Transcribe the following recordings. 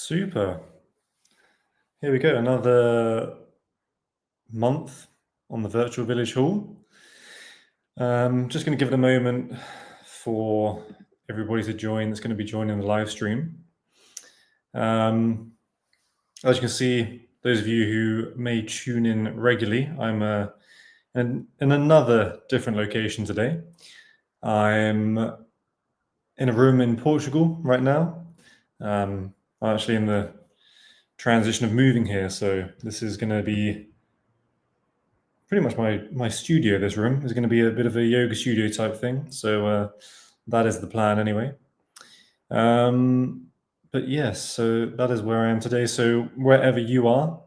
Super. Here we go. Another month on the virtual village hall. Just going to give it a moment for everybody to join that's going to be joining the live stream. As you can see, those of you who may tune in regularly, I'm in another different location today. I'm in a room in Portugal right now. I'm actually in the transition of moving here, so this is going to be pretty much my studio. This room is going to be a bit of a yoga studio type thing, so that is the plan anyway. But yes, so that is where I am today. So wherever you are,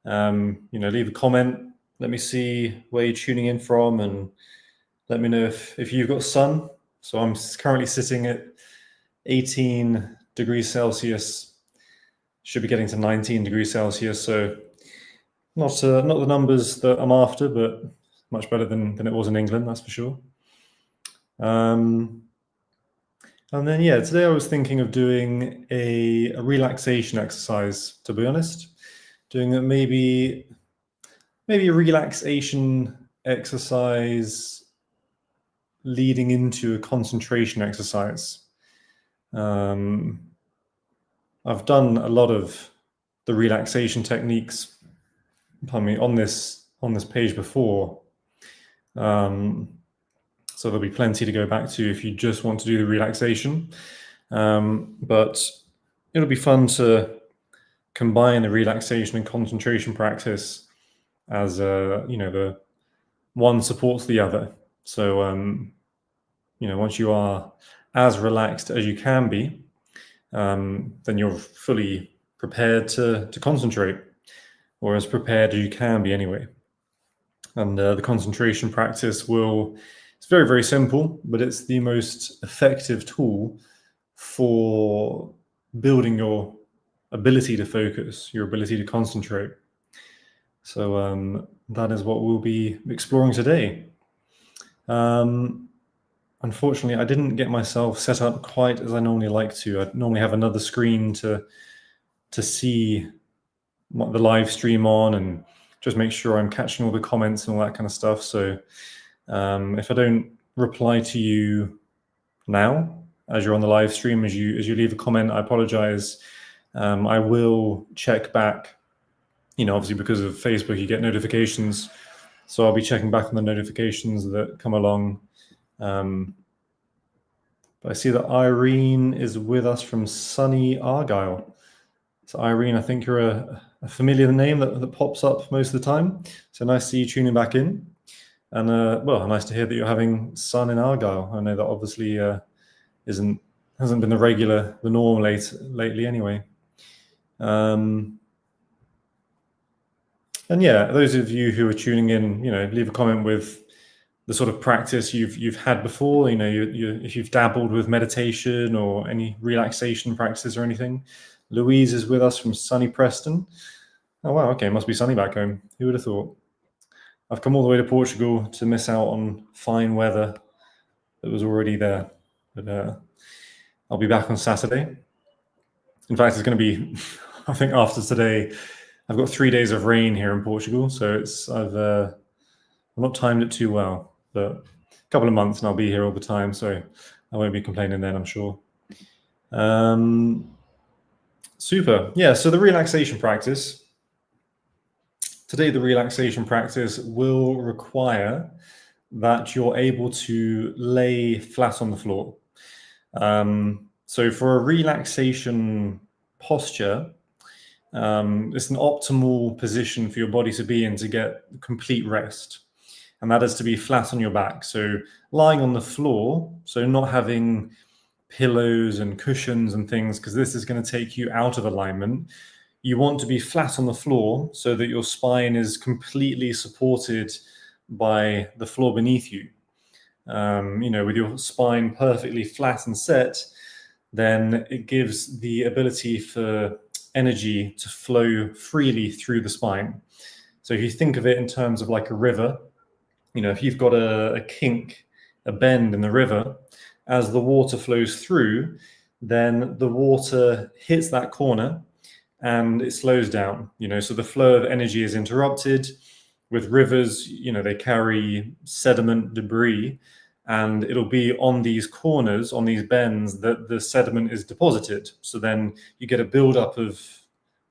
leave a comment. Let me see where you're tuning in from, and let me know if you've got sun. So I'm currently sitting at 18 degrees Celsius. Should be getting to 19 degrees Celsius. So not the numbers that I'm after, but much better than it was in England, that's for sure. And then, today I was thinking of doing a relaxation exercise, to be honest. Doing maybe a relaxation exercise leading into a concentration exercise. I've done a lot of the relaxation techniques on this page before. So there'll be plenty to go back to if you just want to do the relaxation. But it'll be fun to combine the relaxation and concentration practice as the one supports the other. So once you are as relaxed as you can be, then you're fully prepared to concentrate, or as prepared as you can be anyway. And the concentration practice it's very, very simple, but it's the most effective tool for building your ability to focus, your ability to concentrate. So that is what we'll be exploring today. Unfortunately, I didn't get myself set up quite as I normally like to. I normally have another screen to see what the live stream on and just make sure I'm catching all the comments and all that kind of stuff. So if I don't reply to you now as you're on the live stream, as you leave a comment, I apologize. I will check back. Obviously because of Facebook, you get notifications. So I'll be checking back on the notifications that come along. But I see that Irene is with us from sunny Argyle. So Irene, I think you're a familiar name that pops up most of the time. So nice to see you tuning back in. And nice to hear that you're having sun in Argyle. I know that obviously hasn't been the norm lately anyway. And those of you who are tuning in, leave a comment with the sort of practice you've had before. If you've dabbled with meditation or any relaxation practices or anything. Louise is with us from sunny Preston. Oh wow, okay, must be sunny back home. Who would have thought? I've come all the way to Portugal to miss out on fine weather that was already there. But I'll be back on Saturday. In fact, it's going to be, I think after today, I've got 3 days of rain here in Portugal. So I've not timed it too well, but a couple of months and I'll be here all the time. So I won't be complaining then, I'm sure. Super. Yeah, so the relaxation practice. Today, the relaxation practice will require that you're able to lay flat on the floor. So for a relaxation posture, it's an optimal position for your body to be in to get complete rest. And that is to be flat on your back. So lying on the floor, so not having pillows and cushions and things, because this is going to take you out of alignment. You want to be flat on the floor so that your spine is completely supported by the floor beneath you. With your spine perfectly flat and set, then it gives the ability for energy to flow freely through the spine. So if you think of it in terms of like a river, if you've got a kink, a bend in the river, as the water flows through, then the water hits that corner and it slows down, so the flow of energy is interrupted. With rivers, they carry sediment, debris, and it'll be on these corners, on these bends, that the sediment is deposited. So then you get a buildup of,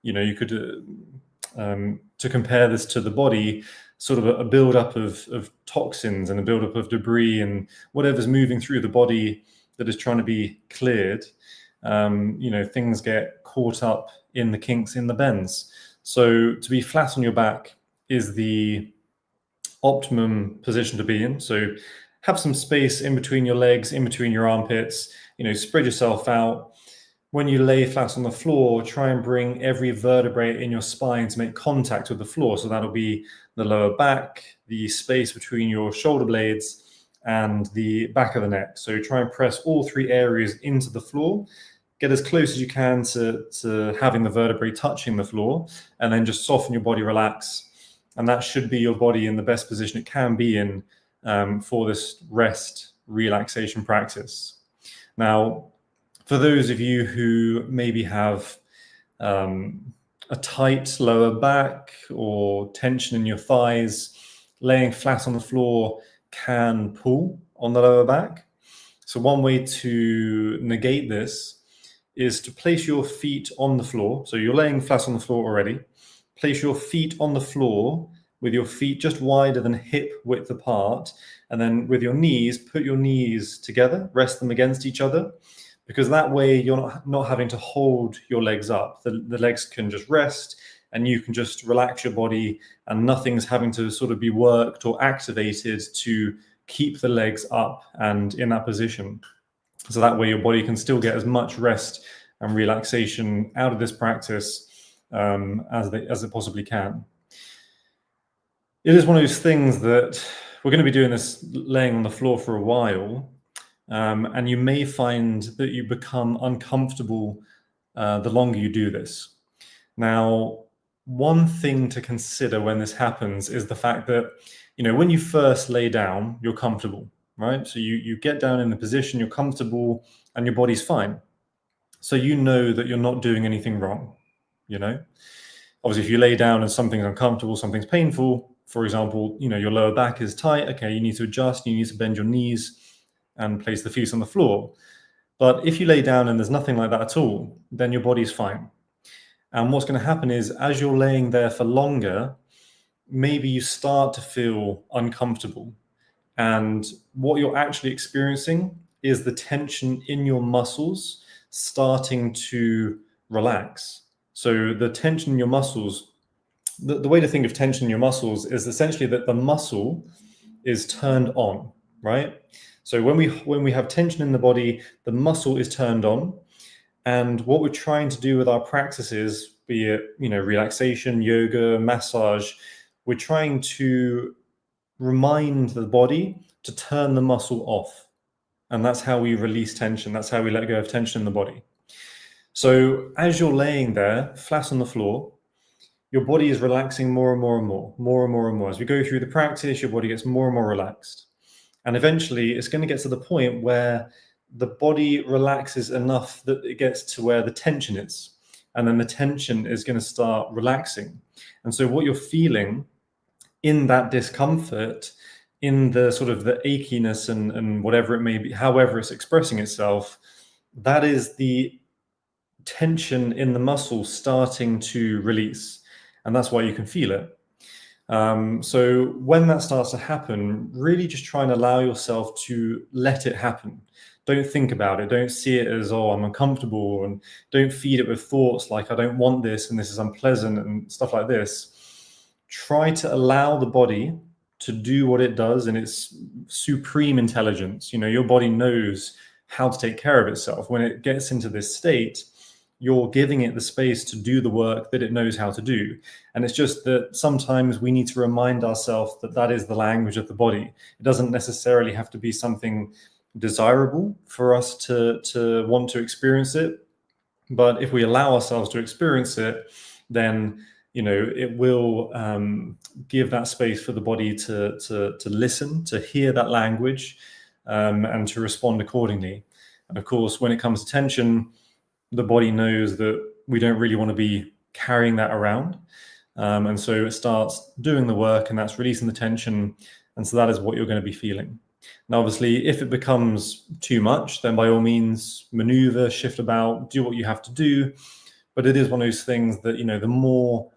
you could, to compare this to the body, sort of a buildup of toxins and a buildup of debris and whatever's moving through the body that is trying to be cleared. Things get caught up in the kinks, in the bends. So to be flat on your back is the optimum position to be in. So have some space in between your legs, in between your armpits, spread yourself out. When you lay flat on the floor, try and bring every vertebrae in your spine to make contact with the floor. So that'll be the lower back, the space between your shoulder blades, and the back of the neck. So try and press all three areas into the floor. Get as close as you can to having the vertebrae touching the floor, and then just soften your body, relax. And that should be your body in the best position it can be in for this rest relaxation practice. Now, for those of you who maybe have a tight lower back or tension in your thighs, laying flat on the floor can pull on the lower back. So one way to negate this is to place your feet on the floor. So you're laying flat on the floor already. Place your feet on the floor with your feet just wider than hip width apart. And then with your knees, put your knees together, rest them against each other, because that way you're not having to hold your legs up. The legs can just rest, and you can just relax your body, and nothing's having to sort of be worked or activated to keep the legs up and in that position. So that way your body can still get as much rest and relaxation out of this practice as it possibly can. It is one of those things that we're going to be doing this laying on the floor for a while, and you may find that you become uncomfortable the longer you do this. Now, one thing to consider when this happens is the fact that, when you first lay down, you're comfortable, right? So you get down in the position, you're comfortable, and your body's fine. So you know that you're not doing anything wrong, Obviously, if you lay down and something's uncomfortable, something's painful, for example, your lower back is tight, okay, you need to adjust, you need to bend your knees and place the feet on the floor. But if you lay down and there's nothing like that at all, then your body's fine. And what's going to happen is, as you're laying there for longer, maybe you start to feel uncomfortable. And what you're actually experiencing is the tension in your muscles starting to relax. So the tension in your muscles, the way to think of tension in your muscles is essentially that the muscle is turned on, right? So when we have tension in the body, the muscle is turned on. And what we're trying to do with our practices, be it, relaxation, yoga, massage, we're trying to remind the body to turn the muscle off. And that's how we release tension. That's how we let go of tension in the body. So as you're laying there, flat on the floor, your body is relaxing more and more and more, more and more and more. As we go through the practice, your body gets more and more relaxed. And eventually it's going to get to the point where the body relaxes enough that it gets to where the tension is. And then the tension is going to start relaxing. And so what you're feeling in that discomfort, in the sort of the achiness and whatever it may be, however it's expressing itself, that is the tension in the muscle starting to release. And that's why you can feel it. So when that starts to happen, really just try and allow yourself to let it happen. Don't think about it. Don't see it as, oh, I'm uncomfortable, and don't feed it with thoughts like, I don't want this and this is unpleasant and stuff like this. Try to allow the body to do what it does in its supreme intelligence. Your body knows how to take care of itself. When it gets into this state, you're giving it the space to do the work that it knows how to do. And it's just that sometimes we need to remind ourselves that that is the language of the body. It doesn't necessarily have to be something desirable for us to want to experience it. But if we allow ourselves to experience it, then it will give that space for the body to listen, to hear that language, and to respond accordingly. And of course, when it comes to tension, the body knows that we don't really want to be carrying that around. And so it starts doing the work, and that's releasing the tension. And so that is what you're going to be feeling. Now, obviously, if it becomes too much, then by all means, maneuver, shift about, do what you have to do. But it is one of those things that, the more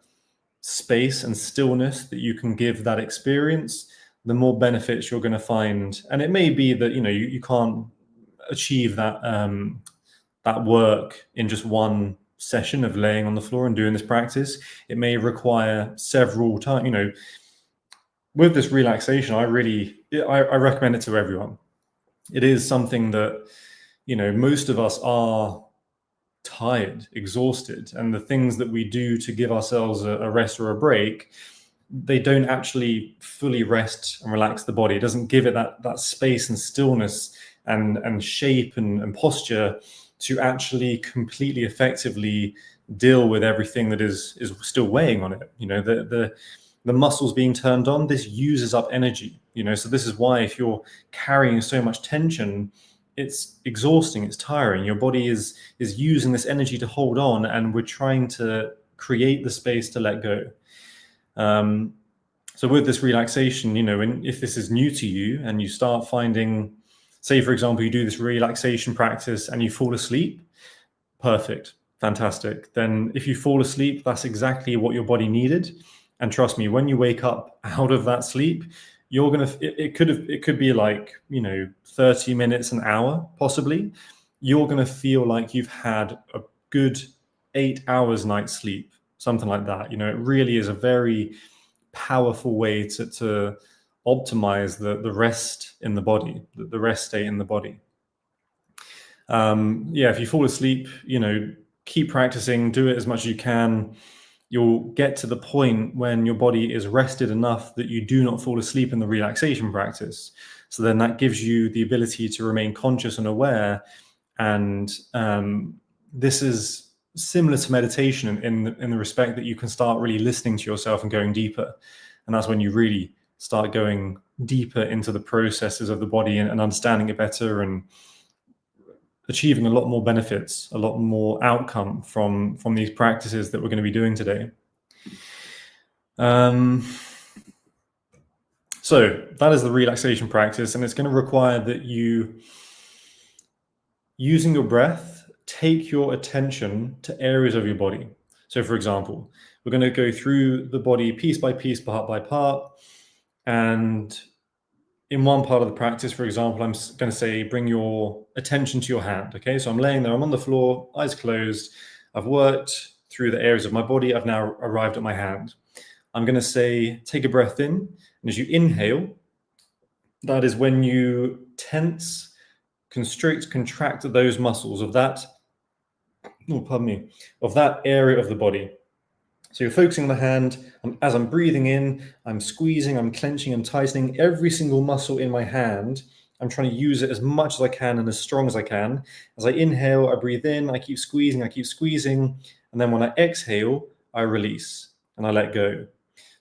space and stillness that you can give that experience, the more benefits you're going to find. And it may be that, you can't achieve that, that work in just one session of laying on the floor and doing this practice. It may require several times. With this relaxation, I recommend it to everyone. It is something that, most of us are tired, exhausted, and the things that we do to give ourselves a rest or a break, they don't actually fully rest and relax the body. It doesn't give it that space and stillness and shape and posture to actually completely effectively deal with everything that is still weighing on it. The muscles being turned on, this uses up energy. So this is why if you're carrying so much tension, it's exhausting, it's tiring. Your body is using this energy to hold on, and we're trying to create the space to let go. So with this relaxation, if this is new to you and you start finding, say, for example, you do this relaxation practice and you fall asleep, perfect, fantastic. Then if you fall asleep, that's exactly what your body needed. And trust me, when you wake up out of that sleep, it could be like, 30 minutes, an hour, possibly. You're going to feel like you've had a good 8 hours night's sleep, something like that. It really is a very powerful way to optimize the rest in the body, the rest state in the body. If you fall asleep, keep practicing, do it as much as you can. You'll get to the point when your body is rested enough that you do not fall asleep in the relaxation practice. So then that gives you the ability to remain conscious and aware. And this is similar to meditation in the respect that you can start really listening to yourself and going deeper. And that's when you really start going deeper into the processes of the body and understanding it better and achieving a lot more benefits, a lot more outcome from these practices that we're going to be doing today. So that is the relaxation practice, and it's going to require that you, using your breath, take your attention to areas of your body. So for example, we're going to go through the body piece by piece, part by part, and in one part of the practice, for example, I'm going to say, bring your attention to your hand. Okay, so I'm laying there, I'm on the floor, eyes closed. I've worked through the areas of my body. I've now arrived at my hand. I'm going to say, take a breath in. And as you inhale, that is when you tense, constrict, contract those muscles of that, of that area of the body. So you're focusing on the hand. As I'm breathing in, I'm squeezing, I'm clenching, I'm tightening every single muscle in my hand. I'm trying to use it as much as I can and as strong as I can. As I inhale, I breathe in, I keep squeezing. And then when I exhale, I release and I let go.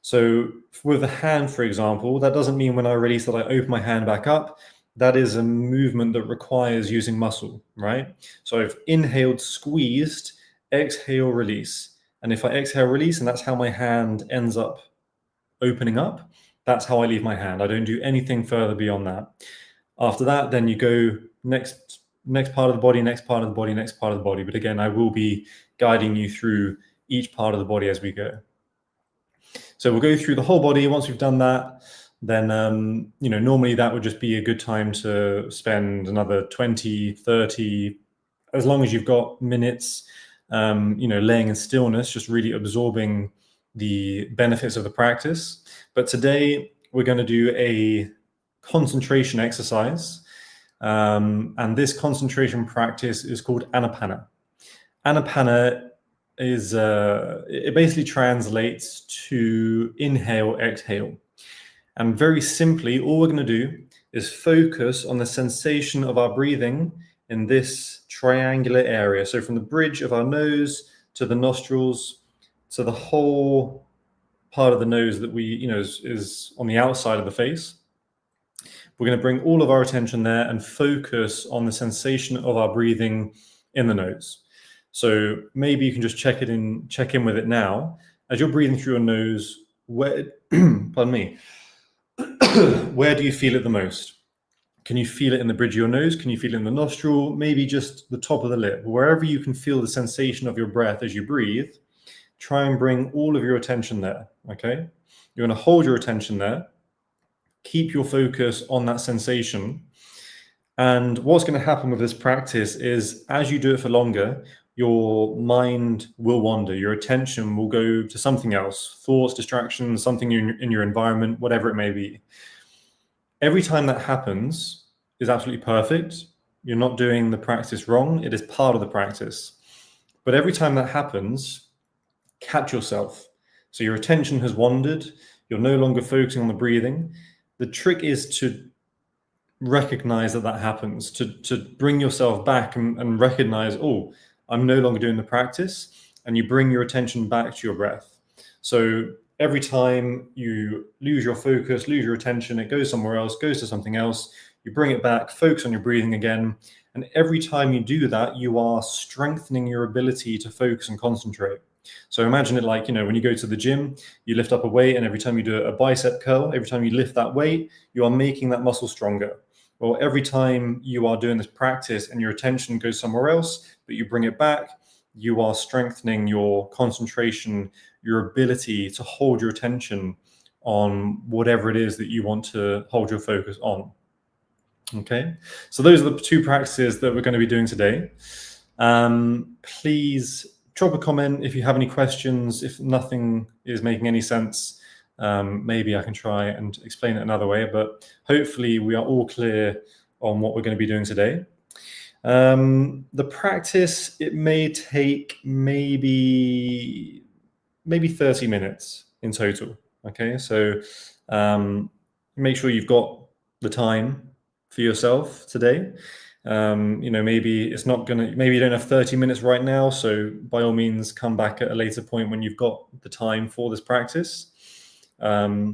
So with the hand, for example, that doesn't mean when I release that I open my hand back up. That is a movement that requires using muscle, right? So I've inhaled, squeezed, exhale, release. And if I exhale, release, and that's how my hand ends up opening up, that's how I leave my hand. I don't do anything further beyond that. After that, then you go next part of the body, next part of the body, next part of the body. But again, I will be guiding you through each part of the body as we go. So we'll go through the whole body. Once we've done that, then, normally that would just be a good time to spend another 20, 30, as long as you've got minutes, laying in stillness, just really absorbing the benefits of the practice. But today we're going to do a concentration exercise. And this concentration practice is called Anapana. Anapana is, it basically translates to inhale, exhale. And very simply, all we're going to do is focus on the sensation of our breathing in this triangular area. So from the bridge of our nose to the nostrils, to the whole part of the nose that we, is on the outside of the face. We're going to bring all of our attention there and focus on the sensation of our breathing in the nose. So maybe you can just check in with it now. As you're breathing through your nose, where, pardon me, where do you feel it the most? Can you feel it in the bridge of your nose? Can you feel it in the nostril? Maybe just the top of the lip. Wherever you can feel the sensation of your breath as you breathe, try and bring all of your attention there, okay? You're going to hold your attention there. Keep your focus on that sensation. And what's going to happen with this practice is as you do it for longer, your mind will wander. Your attention will go to something else, thoughts, distractions, something in your environment, whatever it may be. Every time that happens is absolutely perfect. You're not doing the practice wrong. It is part of the practice. But every time that happens, catch yourself. So your attention has wandered. You're no longer focusing on the breathing. The trick is to recognize that happens, to bring yourself back and recognize, oh, I'm no longer doing the practice. And you bring your attention back to your breath. So every time you lose your focus, lose your attention, it goes somewhere else, goes to something else. You bring it back, focus on your breathing again. And every time you do that, you are strengthening your ability to focus and concentrate. So imagine it like, when you go to the gym, you lift up a weight, and every time you do a bicep curl, every time you lift that weight, you are making that muscle stronger. Well, every time you are doing this practice and your attention goes somewhere else, but you bring it back, you are strengthening your concentration, your ability to hold your attention on whatever it is that you want to hold your focus on. Okay, so those are the two practices that we're going to be doing today. Please drop a comment if you have any questions. If nothing is making any sense, maybe I can try and explain it another way, but hopefully we are all clear on what we're going to be doing today. The practice, it may take maybe 30 minutes in total. Okay, so make sure you've got the time for yourself today. Maybe it's not gonna, maybe you don't have 30 minutes right now, so by all means come back at a later point when you've got the time for this practice. But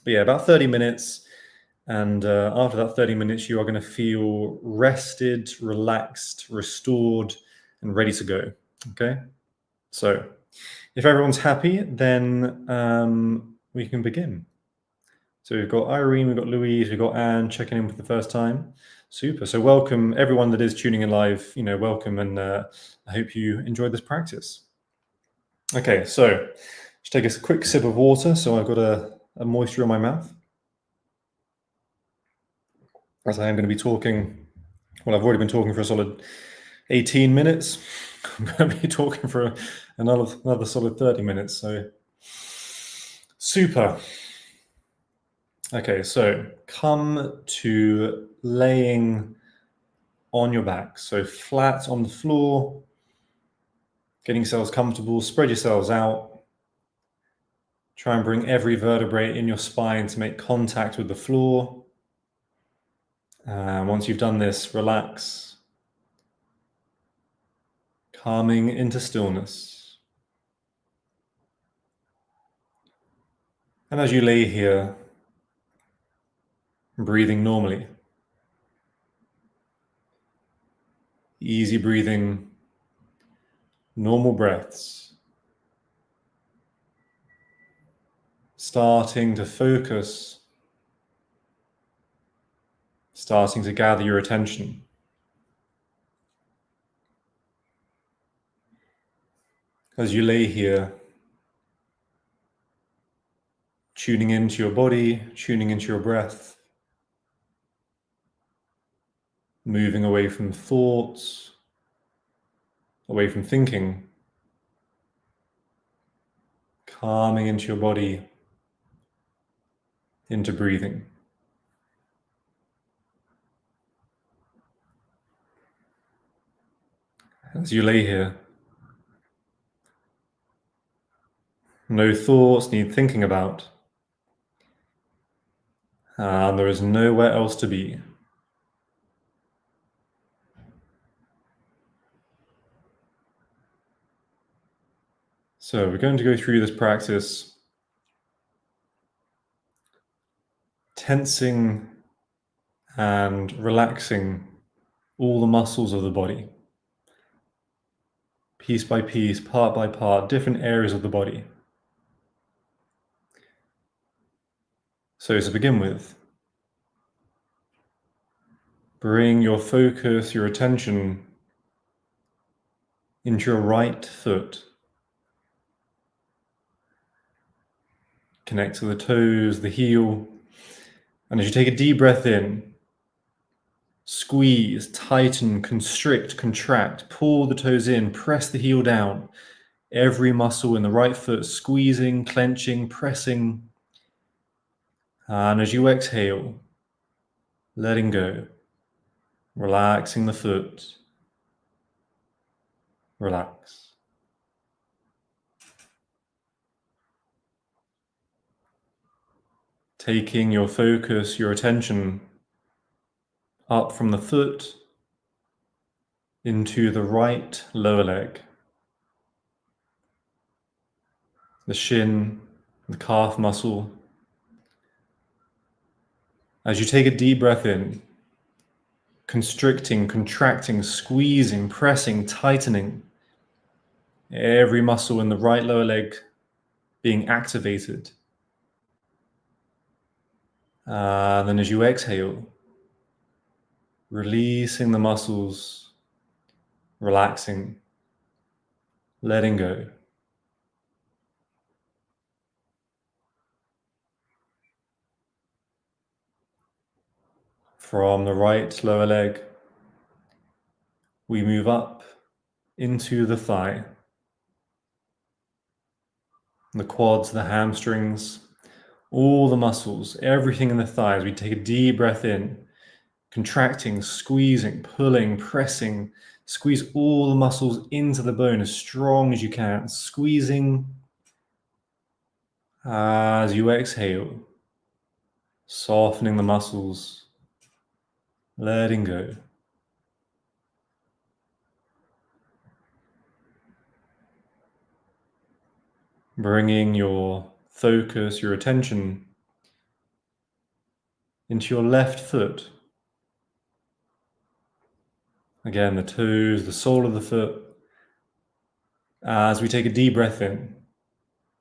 yeah, about 30 minutes. And after that 30 minutes, you are going to feel rested, relaxed, restored, and ready to go. Okay, so if everyone's happy, then we can begin. So we've got Irene, we've got Louise, we've got Anne checking in for the first time. Super. So welcome everyone that is tuning in live. Welcome, and I hope you enjoyed this practice. Okay, so just take a quick sip of water. So I've got a moisture in my mouth, as I am going to be talking. Well, I've already been talking for a solid 18 minutes. I'm going to be talking for another solid 30 minutes. So super. Okay, so come to laying on your back. So flat on the floor, getting yourselves comfortable, spread yourselves out. Try and bring every vertebrae in your spine to make contact with the floor. Once you've done this, relax, calming into stillness. And as you lay here, breathing normally, easy breathing, normal breaths, starting to focus, starting to gather your attention. As you lay here, tuning into your body, tuning into your breath, moving away from thoughts, away from thinking, calming into your body, into breathing. As you lay here, no thoughts need thinking about, and there is nowhere else to be. So we're going to go through this practice tensing and relaxing all the muscles of the body. piece by piece, part by part, different areas of the body. So to begin with, bring your focus, your attention into your right foot. Connect to the toes, the heel. And as you take a deep breath in, squeeze, tighten, constrict, contract, pull the toes in, press the heel down. Every muscle in the right foot squeezing, clenching, pressing. And as you exhale, letting go, relaxing the foot. Relax. Taking your focus, your attention up from the foot into the right lower leg, the shin, the calf muscle. As you take a deep breath in, constricting, contracting, squeezing, pressing, tightening, every muscle in the right lower leg being activated. And then as you exhale, releasing the muscles, relaxing, letting go. From the right lower leg, we move up into the thigh, the quads, the hamstrings, all the muscles, everything in the thighs. We take a deep breath in, contracting, squeezing, pulling, pressing. Squeeze all the muscles into the bone as strong as you can, squeezing. As you exhale, softening the muscles, letting go. Bringing your focus, your attention into your left foot. Again, the toes, the sole of the foot. As we take a deep breath in,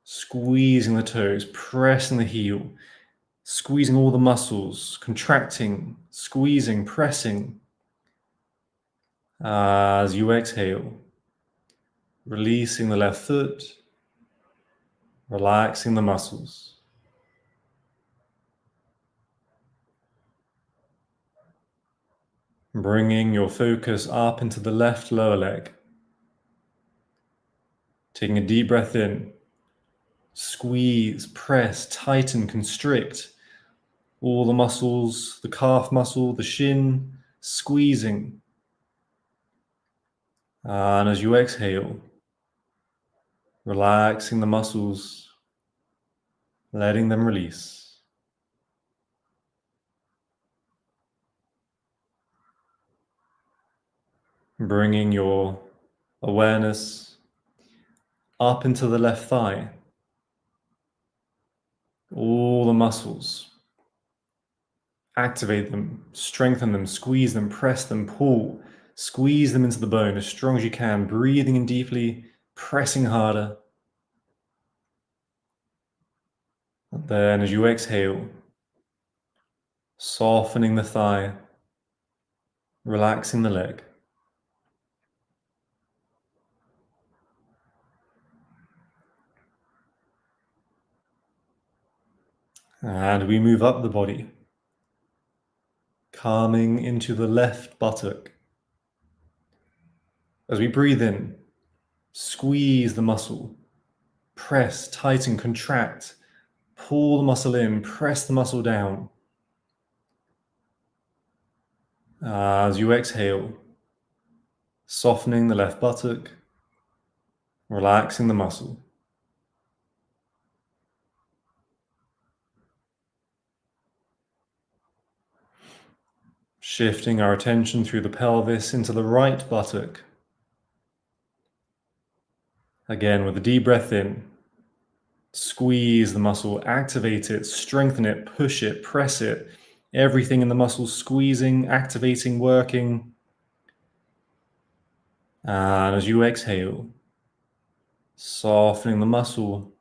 squeezing the toes, pressing the heel, squeezing all the muscles, contracting, squeezing, pressing. As you exhale, releasing the left foot, relaxing the muscles. Bringing your focus up into the left lower leg. Taking a deep breath in, squeeze, press, tighten, constrict all the muscles, the calf muscle, the shin, squeezing. And as you exhale, relaxing the muscles, letting them release. Bringing your awareness up into the left thigh, all the muscles. Activate them, strengthen them, squeeze them, press them, pull, squeeze them into the bone as strong as you can, breathing in deeply, pressing harder. And then as you exhale, softening the thigh, relaxing the leg. And we move up the body, calming into the left buttock. As we breathe in, squeeze the muscle, press, tighten, contract, pull the muscle in, press the muscle down. As you exhale, softening the left buttock, relaxing the muscle. Shifting our attention through the pelvis into the right buttock. Again, with a deep breath in, squeeze the muscle, activate it, strengthen it, push it, press it. Everything in the muscle squeezing, activating, working. And as you exhale, softening the muscle,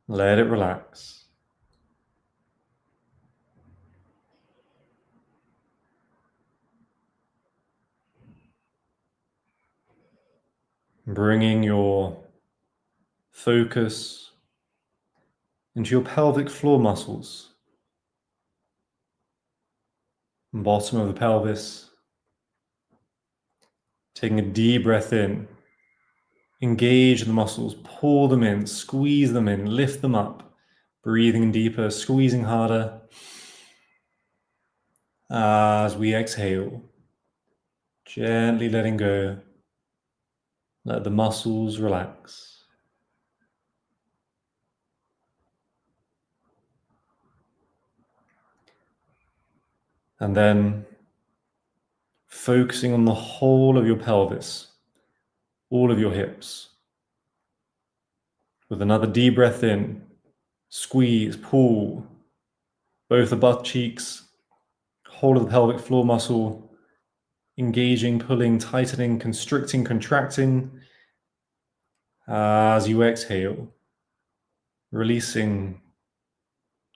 let it relax. Bringing your focus into your pelvic floor muscles, bottom of the pelvis. Taking a deep breath in, engage the muscles, pull them in, squeeze them in, lift them up, breathing deeper, squeezing harder. As we exhale, gently letting go, let the muscles relax. And then focusing on the whole of your pelvis, all of your hips. With another deep breath in, squeeze, pull, both the butt cheeks, whole of the pelvic floor muscle, engaging, pulling, tightening, constricting, contracting. As you exhale, releasing,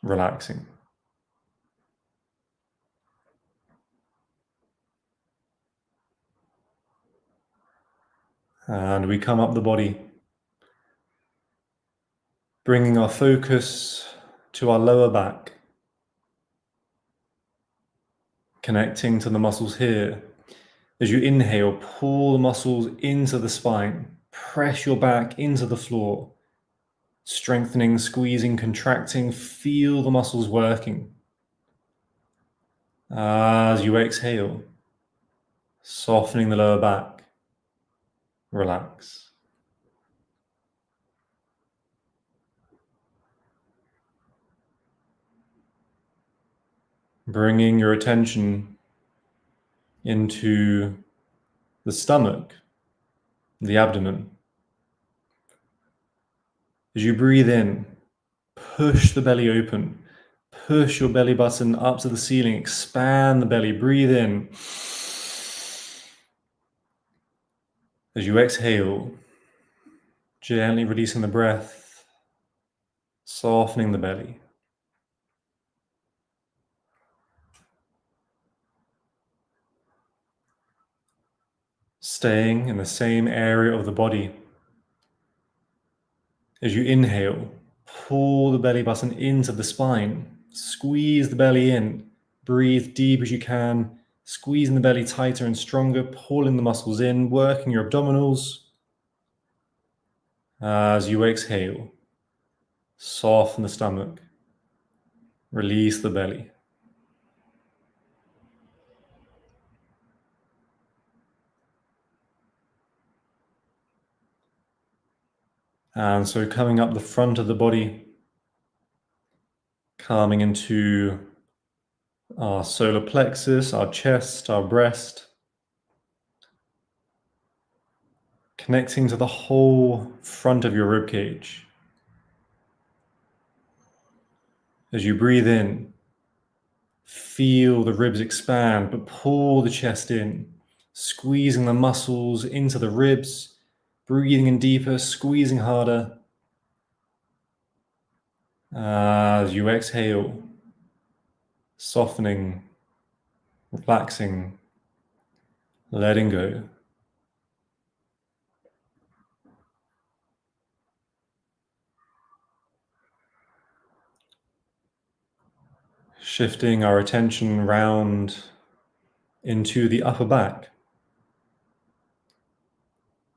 relaxing. And we come up the body, bringing our focus to our lower back, connecting to the muscles here. As you inhale, pull the muscles into the spine, press your back into the floor, strengthening, squeezing, contracting, feel the muscles working. As you exhale, softening the lower back, relax. Bringing your attention into the stomach, the abdomen. As you breathe in, push the belly open, push your belly button up to the ceiling, expand the belly, breathe in. As you exhale, gently releasing the breath, softening the belly. Staying in the same area of the body. As you inhale, pull the belly button into the spine, squeeze the belly in, breathe deep as you can, squeezing the belly tighter and stronger, pulling the muscles in, working your abdominals. As you exhale, soften the stomach, release the belly. And so coming up the front of the body, coming into our solar plexus, our chest, our breast, connecting to the whole front of your rib cage. As you breathe in, feel the ribs expand, but pull the chest in, squeezing the muscles into the ribs, breathing in deeper, squeezing harder. As you exhale, softening, relaxing, letting go. Shifting our attention round into the upper back,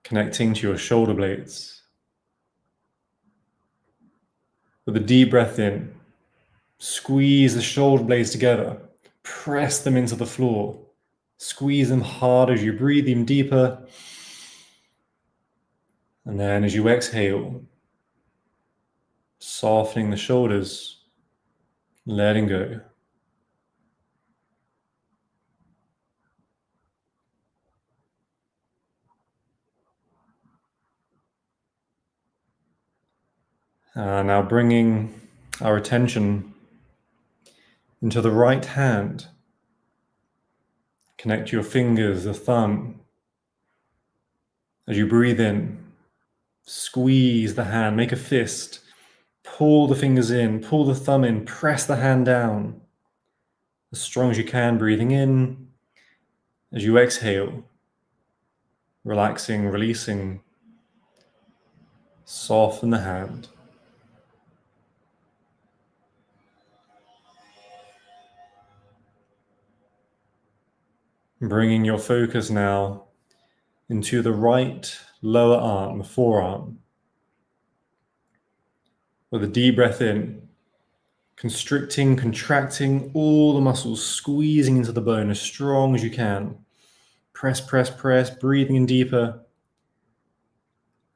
connecting to your shoulder blades. With a deep breath in, squeeze the shoulder blades together, press them into the floor, squeeze them hard as you breathe in deeper. And then as you exhale, softening the shoulders, letting go. Now bringing our attention into the right hand. Connect your fingers, the thumb, As you breathe in, squeeze the hand, make a fist, pull the fingers in, pull the thumb in, press the hand down as strong as you can, breathing in. As you exhale, relaxing, releasing, soften the hand. Bringing your focus now into the right lower arm, the forearm. With a deep breath in, constricting, contracting all the muscles, squeezing into the bone as strong as you can. Press, press, press, breathing in deeper.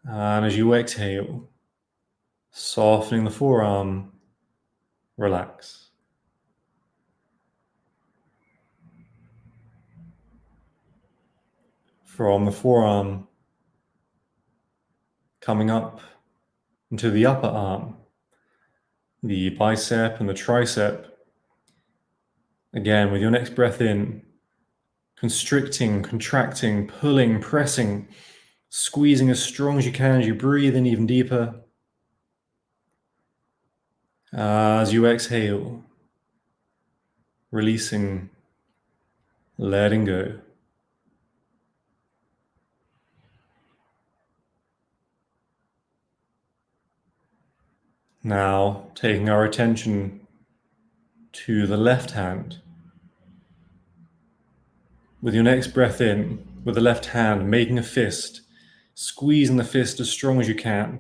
And as you exhale, softening the forearm, relax. From the forearm, coming up into the upper arm, the bicep and the tricep. Again, with your next breath in, constricting, contracting, pulling, pressing, squeezing as strong as you can as you breathe in even deeper. As you exhale, releasing, letting go. Now, taking our attention to the left hand. With your next breath in, with the left hand, making a fist, squeezing the fist as strong as you can,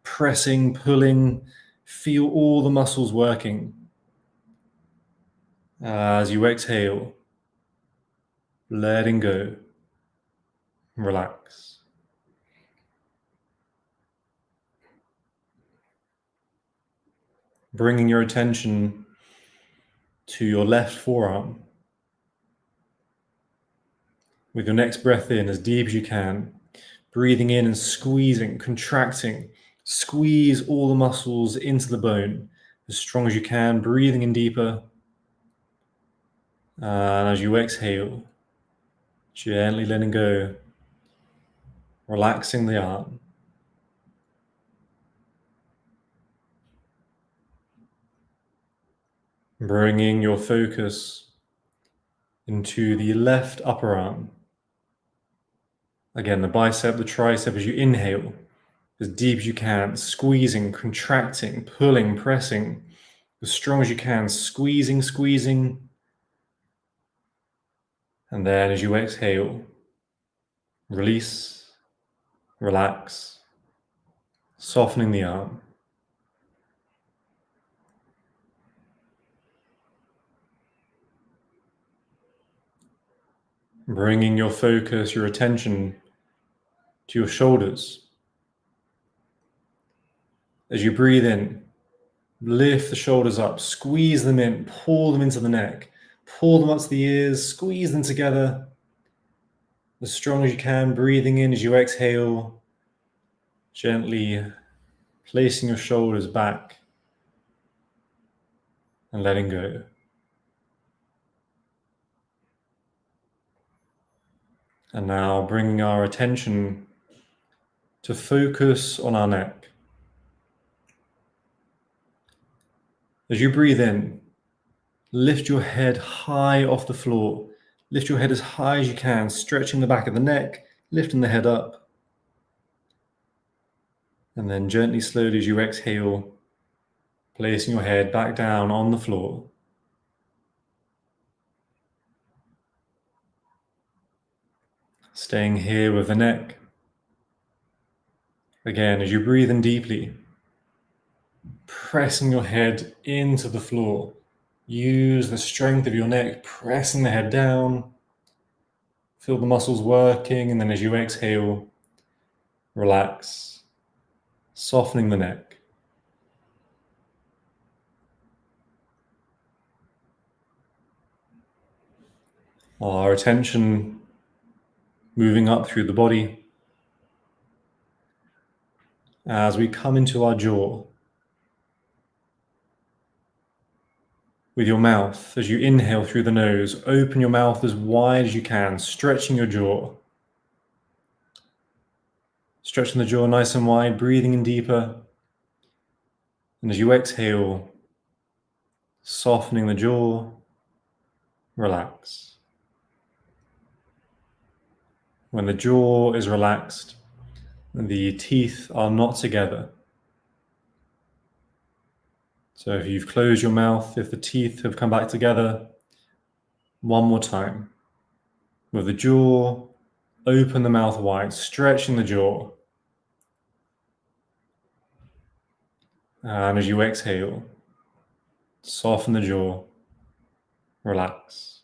pressing, pulling, feel all the muscles working. As you exhale, letting go, relax. Bringing your attention to your left forearm. With your next breath in, as deep as you can, breathing in and squeezing, contracting, squeeze all the muscles into the bone as strong as you can, breathing in deeper. And as you exhale, gently letting go, relaxing the arm. Bringing your focus into the left upper arm. Again, the bicep, the tricep, as you inhale, as deep as you can, squeezing, contracting, pulling, pressing, as strong as you can, squeezing, squeezing. And then as you exhale, release, relax, softening the arm. Bringing your focus, your attention to your shoulders. As you breathe in, lift the shoulders up, squeeze them in, pull them into the neck, pull them up to the ears, squeeze them together as strong as you can, breathing in as you exhale, gently placing your shoulders back and letting go. And now bringing our attention to focus on our neck. As you breathe in, lift your head high off the floor. Lift your head as high as you can, stretching the back of the neck, lifting the head up. And then gently, slowly, as you exhale, placing your head back down on the floor. Staying here with the neck. Again, as you breathe in deeply, pressing your head into the floor. Use the strength of your neck, pressing the head down. Feel the muscles working, and then as you exhale, relax, softening the neck. Our attention moving up through the body as we come into our jaw. With your mouth, as you inhale through the nose, open your mouth as wide as you can, stretching your jaw. Stretching the jaw nice and wide, breathing in deeper. And as you exhale, softening the jaw, relax. When the jaw is relaxed, the teeth are not together. So if you've closed your mouth, if the teeth have come back together, one more time. With the jaw, open the mouth wide, stretching the jaw. And as you exhale, soften the jaw, relax.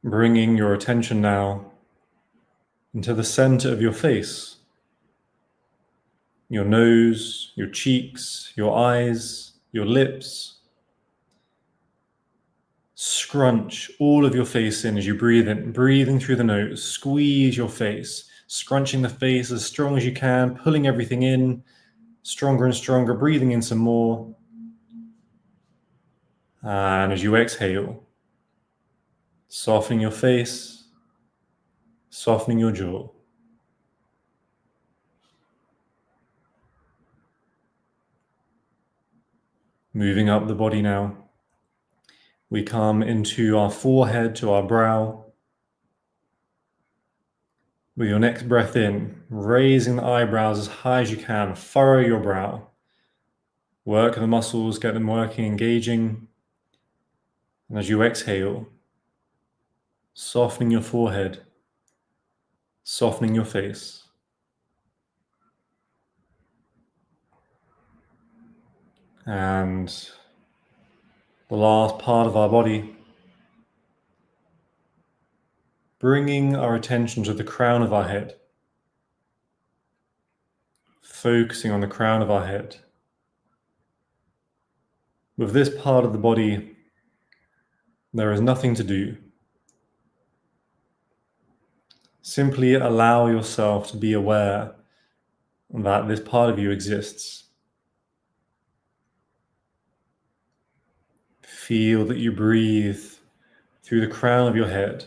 Bringing your attention now into the center of your face. Your nose, your cheeks, your eyes, your lips. Scrunch all of your face in as you breathe in, breathing through the nose. Squeeze your face, scrunching the face as strong as you can, pulling everything in, stronger and stronger, breathing in some more. And as you exhale, softening your face, softening your jaw. Moving up the body now. We come into our forehead to our brow. With your next breath in, raising the eyebrows as high as you can, furrow your brow. Work the muscles, get them working, engaging. And as you exhale, softening your forehead, softening your face. And the last part of our body, bringing our attention to the crown of our head, focusing on the crown of our head. With this part of the body, there is nothing to do. Simply allow yourself to be aware that this part of you exists. Feel that you breathe through the crown of your head.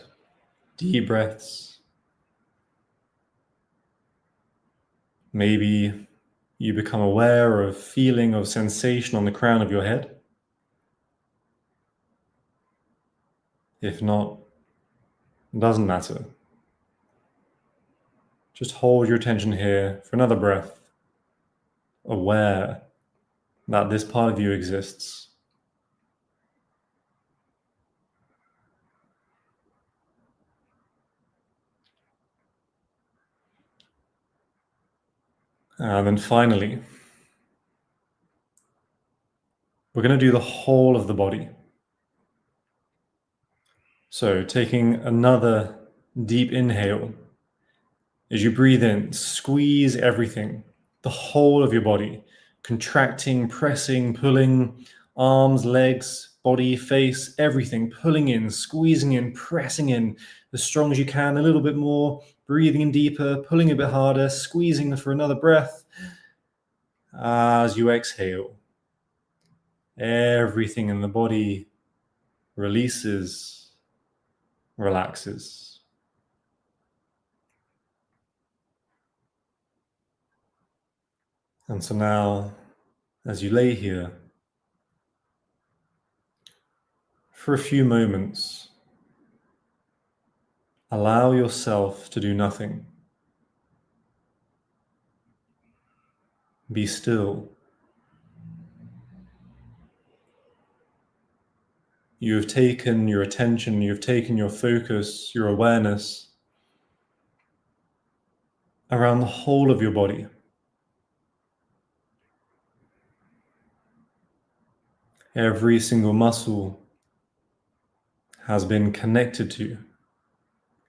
Deep breaths. Maybe you become aware of feeling of sensation on the crown of your head. If not, it doesn't matter. Just hold your attention here for another breath, aware that this part of you exists. And then finally, we're going to do the whole of the body. So taking another deep inhale. As you breathe in, squeeze everything, the whole of your body, contracting, pressing, pulling, arms, legs, body, face, everything, pulling in, squeezing in, pressing in as strong as you can, a little bit more, breathing in deeper, pulling a bit harder, squeezing for another breath. As you exhale, everything in the body releases, relaxes. And so now, as you lay here, for a few moments, allow yourself to do nothing. Be still. You have taken your attention, you've taken your focus, your awareness around the whole of your body. Every single muscle has been connected to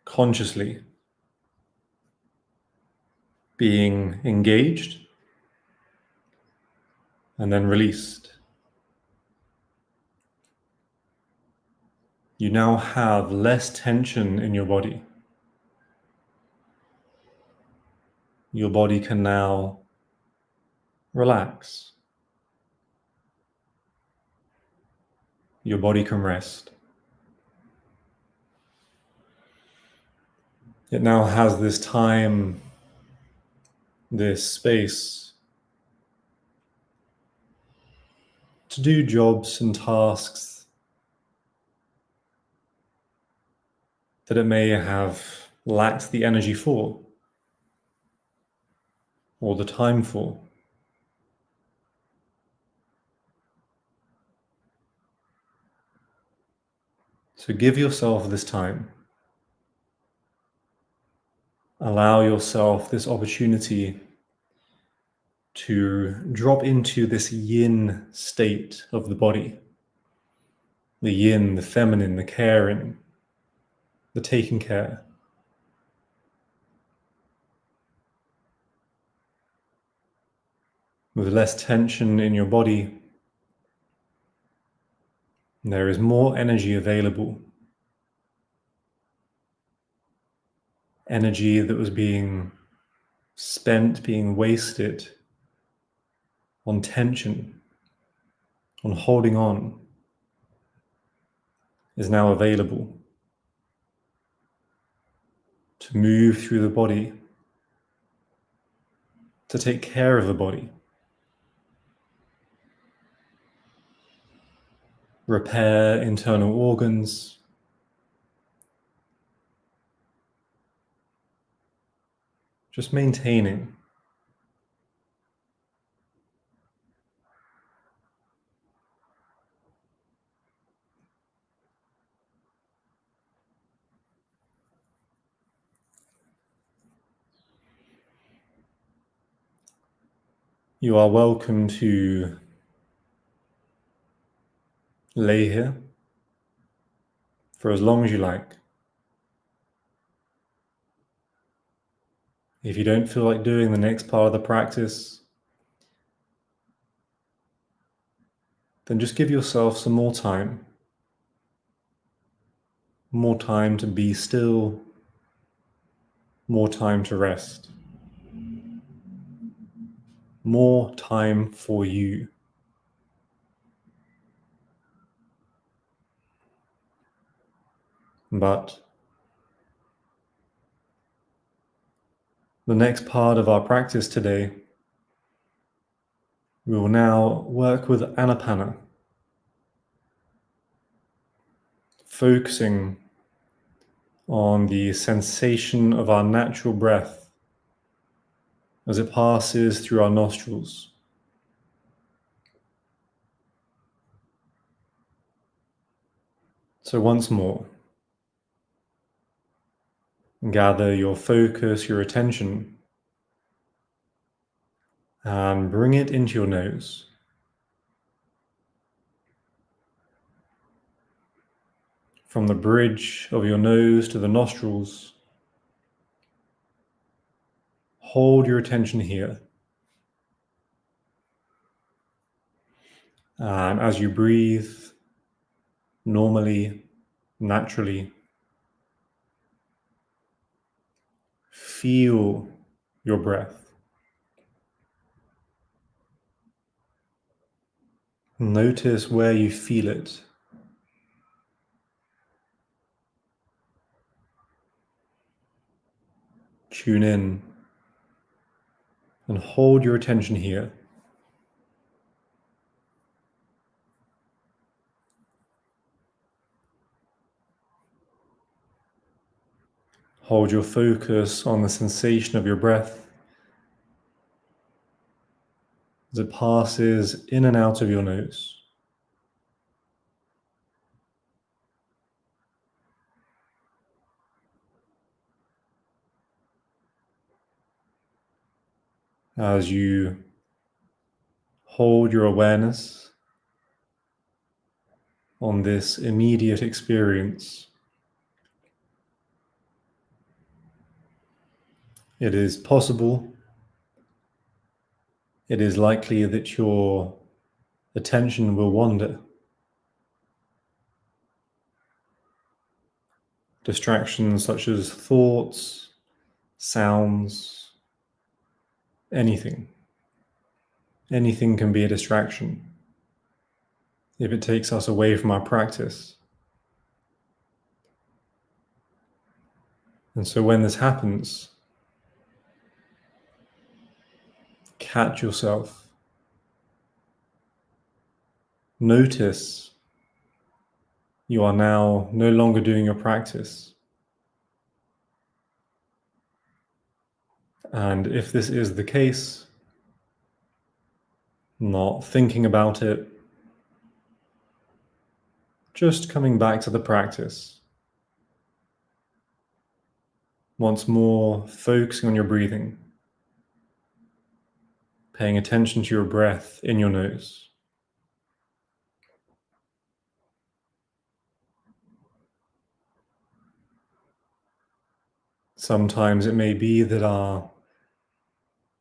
consciously, being engaged and then released. You now have less tension in your body. Your body can now relax. Your body can rest. It now has this time, this space to do jobs and tasks that it may have lacked the energy for or the time for. So give yourself this time. Allow yourself this opportunity to drop into this yin state of the body. The yin, the feminine, the caring, the taking care. With less tension in your body, there is more energy available. Energy that was being spent, being wasted on tension, on holding on, is now available to move through the body, to take care of the body, repair internal organs, just maintaining. You are welcome to lay here for as long as you like. If you don't feel like doing the next part of the practice, then just give yourself some more time to be still, more time to rest, more time for you. But the next part of our practice today, we will now work with Anapana, focusing on the sensation of our natural breath as it passes through our nostrils. So once more, gather your focus, your attention, and bring it into your nose. From the bridge of your nose to the nostrils, hold your attention here. And as you breathe normally, naturally, feel your breath. Notice where you feel it. Tune in and hold your attention here. Hold your focus on the sensation of your breath as it passes in and out of your nose. As you hold your awareness on this immediate experience, it is possible, it is likely that your attention will wander. Distractions such as thoughts, sounds, anything. Anything can be a distraction if it takes us away from our practice. And so when this happens, catch yourself. Notice you are now no longer doing your practice. And if this is the case, not thinking about it, just coming back to the practice. Once more, focusing on your breathing, paying attention to your breath in your nose. Sometimes it may be that our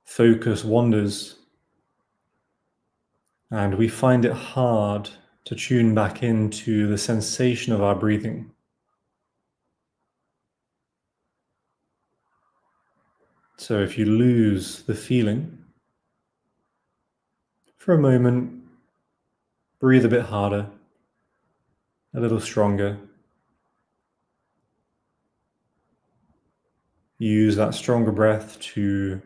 focus wanders and we find it hard to tune back into the sensation of our breathing. So if you lose the feeling, for a moment, breathe a bit harder, a little stronger. Use that stronger breath to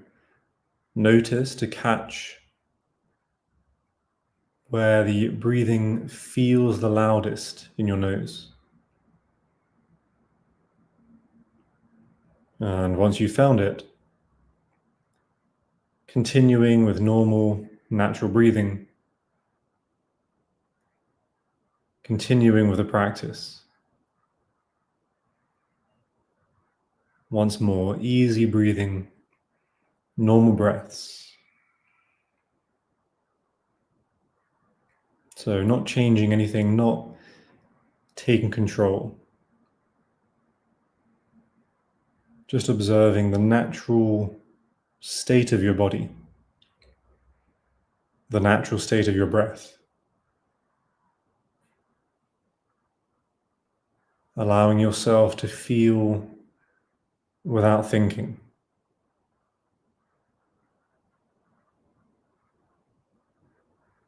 notice, to catch where the breathing feels the loudest in your nose. And once you've found it, continuing with normal, natural breathing, continuing with the practice. Once more, easy breathing, normal breaths. So not changing anything, not taking control. Just observing the natural state of your body, the natural state of your breath. Allowing yourself to feel without thinking.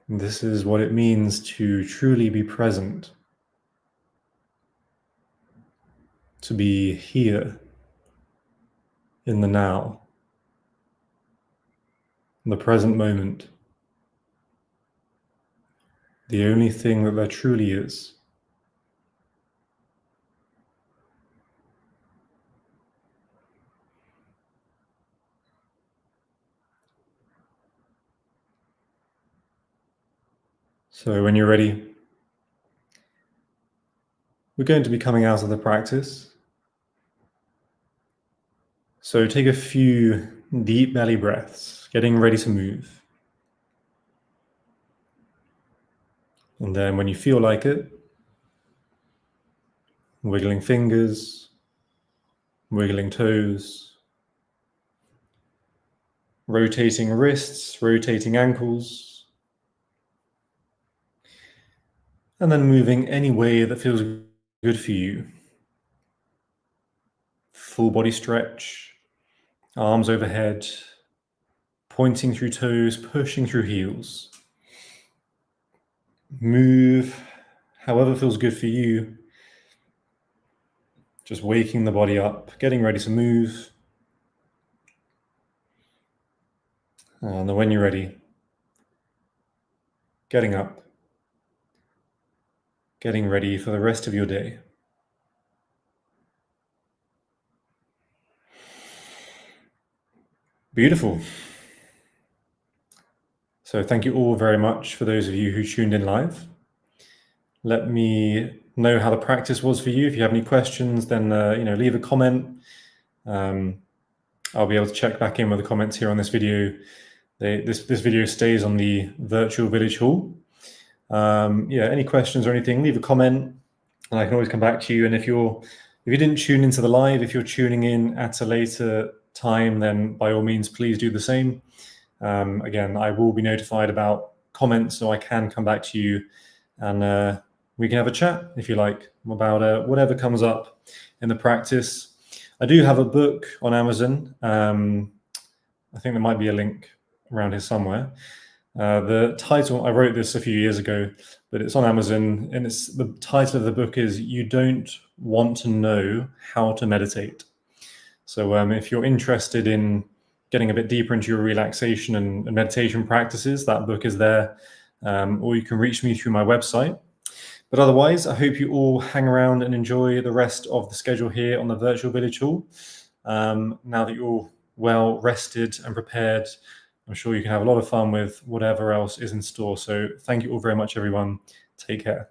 And this is what it means to truly be present, to be here in the now, in the present moment, the only thing that there truly is. So when you're ready, we're going to be coming out of the practice. So take a few deep belly breaths, getting ready to move. And then when you feel like it, wiggling fingers, wiggling toes, rotating wrists, rotating ankles, and then moving any way that feels good for you. Full body stretch, arms overhead, pointing through toes, pushing through heels. Move however feels good for you. Just waking the body up, getting ready to move. And then when you're ready, getting up, getting ready for the rest of your day. Beautiful. So thank you all very much for those of you who tuned in live. Let me know how the practice was for you. If you have any questions, then leave a comment. I'll be able to check back in with the comments here on this video. This video stays on the virtual village hall. Any questions or anything, leave a comment, and I can always come back to you. And if you didn't tune into the live, if you're tuning in at a later time, then by all means, please do the same. Again, I will be notified about comments, so I can come back to you, and we can have a chat if you like about whatever comes up in the practice. I do have a book on Amazon. I think there might be a link around here somewhere. The title, I wrote this a few years ago, but it's on Amazon, and the title of the book is "You Don't Want to Know How to Meditate." So if you're interested in getting a bit deeper into your relaxation and meditation practices, that book is there, or you can reach me through my website. But otherwise, I hope you all hang around and enjoy the rest of the schedule here on the Virtual Village Hall. Now that you're all well rested and prepared, I'm sure you can have a lot of fun with whatever else is in store. So thank you all very much, everyone. Take care.